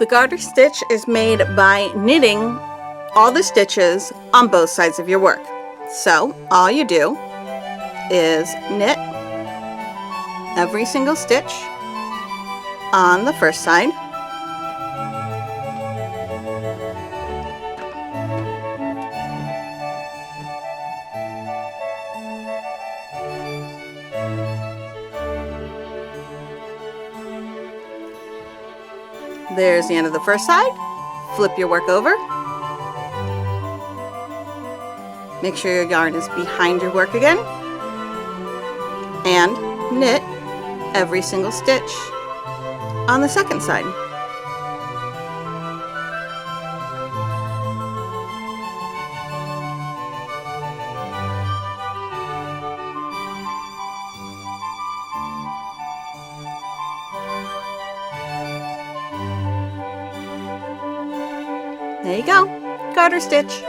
The garter stitch is made by knitting all the stitches on both sides of your work. So all you do is knit every single stitch on the first side, there's the end of the first side. Flip your work over. Make sure your yarn is behind your work again. And knit every single stitch on the second side. There you go, garter stitch.